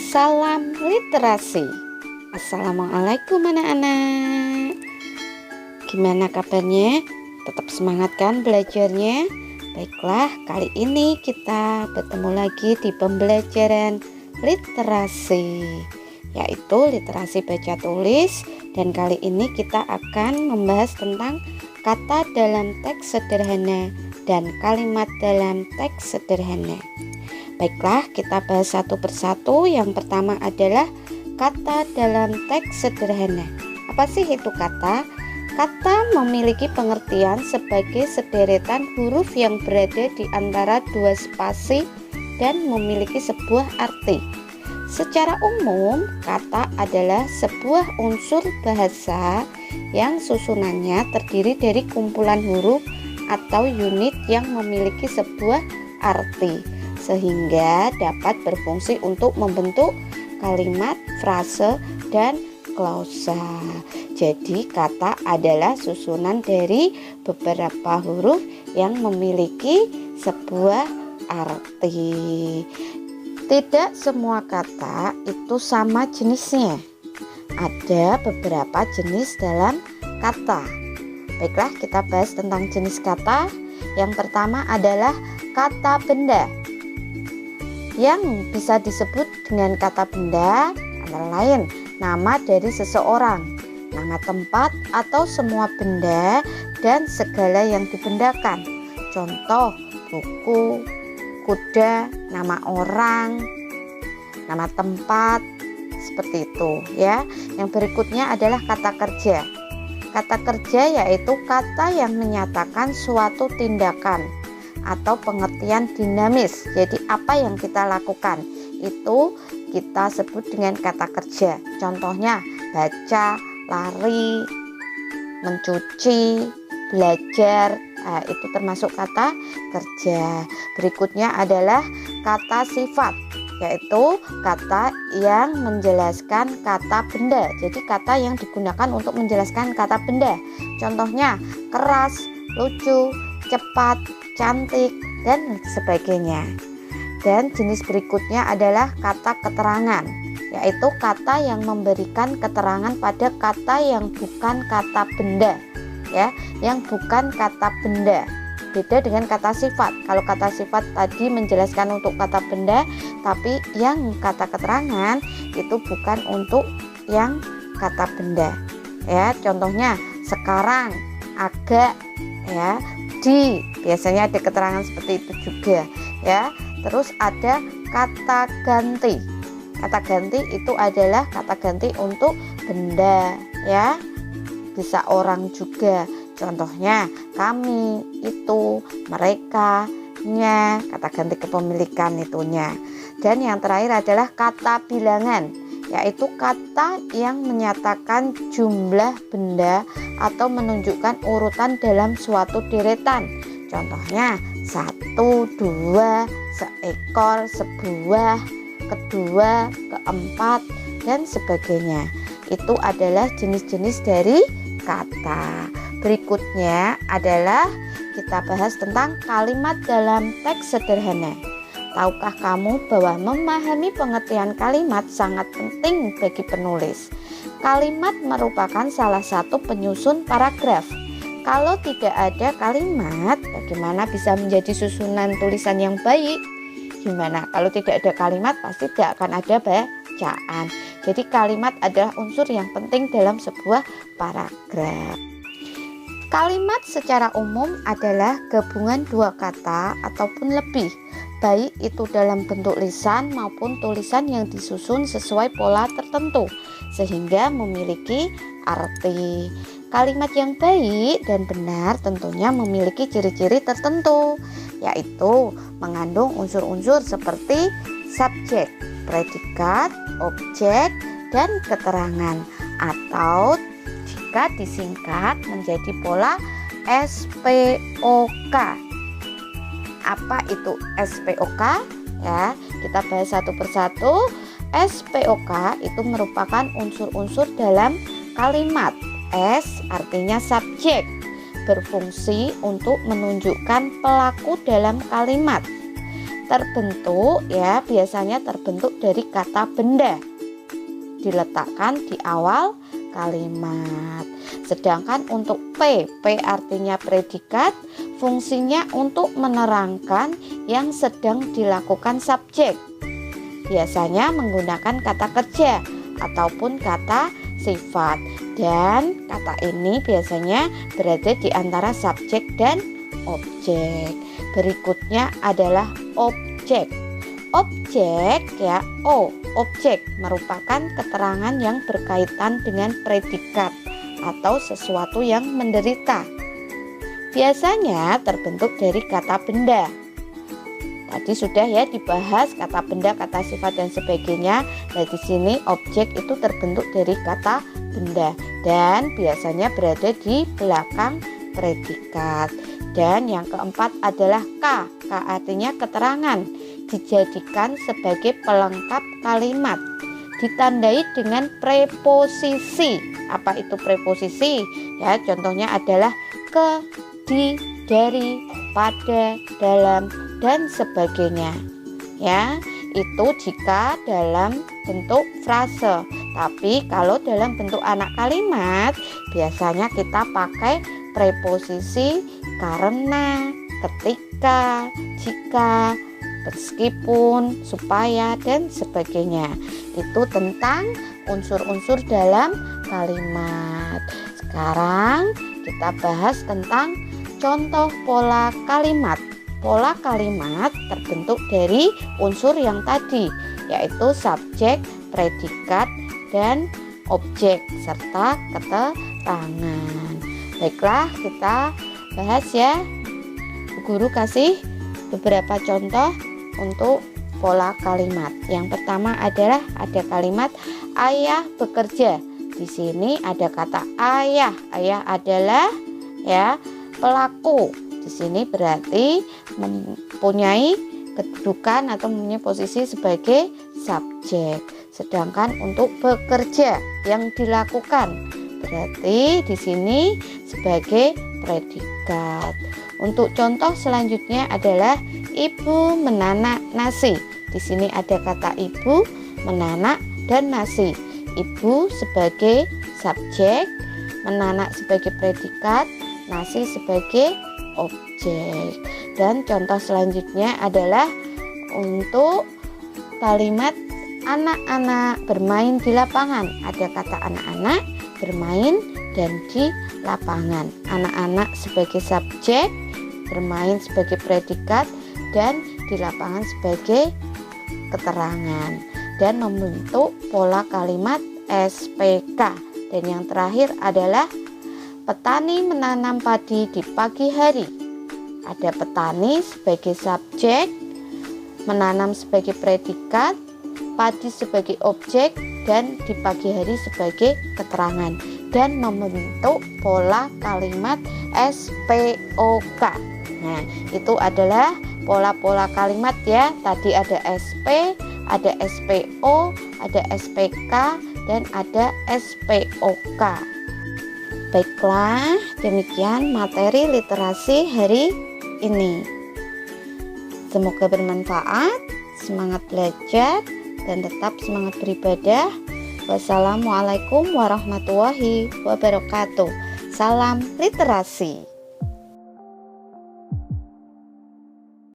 Salam literasi. Assalamualaikum anak-anak. Gimana kabarnya? Tetap semangat kan belajarnya? Baiklah, kali ini kita bertemu lagi di pembelajaran literasi, yaitu literasi baca tulis. Dan kali ini kita akan membahas tentang kata dalam teks sederhana dan kalimat dalam teks sederhana. Baiklah, kita bahas satu persatu. Yang pertama adalah kata dalam teks sederhana. Apa sih itu kata? Kata memiliki pengertian sebagai sederetan huruf yang berada di antara dua spasi dan memiliki sebuah arti. Secara umum, kata adalah sebuah unsur bahasa yang susunannya terdiri dari kumpulan huruf atau unit yang memiliki sebuah arti, sehingga dapat berfungsi untuk membentuk kalimat, frase, dan klausa. Jadi kata adalah susunan dari beberapa huruf yang memiliki sebuah arti. Tidak semua kata itu sama jenisnya. Ada beberapa jenis dalam kata. Baiklah, kita bahas tentang jenis kata. Yang pertama adalah kata benda. Yang bisa disebut dengan kata benda antara lain nama dari seseorang, nama tempat atau semua benda dan segala yang dibendakan. Contoh, buku, kuda, nama orang, nama tempat, seperti itu ya. Yang berikutnya adalah kata kerja. Kata kerja yaitu kata yang menyatakan suatu tindakan atau pengertian dinamis. Jadi apa yang kita lakukan itu kita sebut dengan kata kerja. Contohnya baca, lari, mencuci, belajar, itu termasuk kata kerja. Berikutnya adalah kata sifat, yaitu kata yang menjelaskan kata benda. Jadi kata yang digunakan untuk menjelaskan kata benda. Contohnya keras, lucu, cepat, cantik, dan sebagainya. Dan jenis berikutnya adalah kata keterangan, yaitu kata yang memberikan keterangan pada kata yang bukan kata benda, ya, yang bukan kata benda. Beda dengan kata sifat. Kalau kata sifat tadi menjelaskan untuk kata benda, tapi yang kata keterangan itu bukan untuk yang kata benda. Ya, contohnya sekarang, agak, ya, di, biasanya ada keterangan seperti itu juga, ya. Terus ada kata ganti. Kata ganti itu adalah kata ganti untuk benda, ya. Bisa orang juga. Contohnya kami, itu, mereka, nya, kata ganti kepemilikan itunya. Dan yang terakhir adalah kata bilangan, yaitu kata yang menyatakan jumlah benda atau menunjukkan urutan dalam suatu deretan. Contohnya 1, 2, seekor, sebuah, kedua, keempat, dan sebagainya. Itu adalah jenis-jenis dari kata. Berikutnya adalah kita bahas tentang kalimat dalam teks sederhana. Tahukah kamu bahwa memahami pengertian kalimat sangat penting bagi penulis? Kalimat merupakan salah satu penyusun paragraf. Kalau tidak ada kalimat, bagaimana bisa menjadi susunan tulisan yang baik? Gimana? Kalau tidak ada kalimat, pasti tidak akan ada bacaan. Jadi kalimat adalah unsur yang penting dalam sebuah paragraf. Kalimat secara umum adalah gabungan dua kata ataupun lebih, baik itu dalam bentuk lisan maupun tulisan yang disusun sesuai pola tertentu, sehingga memiliki arti. Kalimat yang baik dan benar tentunya memiliki ciri-ciri tertentu, yaitu mengandung unsur-unsur seperti subjek, predikat, objek, dan keterangan, atau jika disingkat menjadi pola SPOK. Apa itu SPOK? Ya, kita bahas satu persatu. SPOK itu merupakan unsur-unsur dalam kalimat. S artinya subjek, berfungsi untuk menunjukkan pelaku dalam kalimat. terbentuk ya, biasanya terbentuk dari kata benda, diletakkan di awal kalimat. Sedangkan untuk P artinya predikat, fungsinya untuk menerangkan yang sedang dilakukan subjek. Biasanya menggunakan kata kerja ataupun kata sifat, dan kata ini biasanya berada di antara subjek dan objek. Berikutnya adalah objek. Objek ya, objek merupakan keterangan yang berkaitan dengan predikat atau sesuatu yang menderita. Biasanya terbentuk dari kata benda. Tadi sudah ya dibahas kata benda, kata sifat dan sebagainya. Nah, di sini objek itu terbentuk dari kata benda dan biasanya berada di belakang predikat. Dan yang keempat adalah K. K artinya keterangan, dijadikan sebagai pelengkap kalimat, ditandai dengan preposisi. Apa itu preposisi? Ya, contohnya adalah ke, di, dari, pada, dalam, dan sebagainya. Ya, itu jika dalam bentuk frase. Tapi kalau dalam bentuk anak kalimat, biasanya kita pakai preposisi karena, ketika, jika, meskipun, supaya, dan sebagainya. Itu tentang unsur-unsur dalam kalimat. Sekarang kita bahas tentang contoh pola kalimat. Pola kalimat terbentuk dari unsur yang tadi, yaitu subjek, predikat, dan objek serta keterangan. Baiklah, kita bahas ya. Guru kasih beberapa contoh untuk pola kalimat. Yang pertama adalah ada kalimat ayah bekerja. Di sini ada kata ayah. Ayah adalah ya pelaku. Di sini berarti mempunyai kedudukan atau mempunyai posisi sebagai subjek. Sedangkan untuk bekerja yang dilakukan berarti di sini sebagai predikat. Untuk contoh selanjutnya adalah ibu menanak nasi. Di sini ada kata ibu, menanak, dan nasi. Ibu sebagai subjek, menanak sebagai predikat, nasi sebagai objek. Dan contoh selanjutnya adalah untuk kalimat anak-anak bermain di lapangan. Ada kata anak-anak bermain dan di lapangan. Anak-anak sebagai subjek, bermain sebagai predikat, dan di lapangan sebagai keterangan, dan membentuk pola kalimat SPK. Dan yang terakhir adalah petani menanam padi di pagi hari. Ada petani sebagai subjek, menanam sebagai predikat, padi sebagai objek, dan di pagi hari sebagai keterangan, dan membentuk pola kalimat SPOK. Nah, itu adalah pola-pola kalimat ya. Tadi ada SP, ada SPO, ada SPK, dan ada SPOK. Baiklah, demikian materi literasi hari ini. Semoga bermanfaat, semangat belajar, dan tetap semangat beribadah. Wassalamualaikum warahmatullahi wabarakatuh. Salam literasi.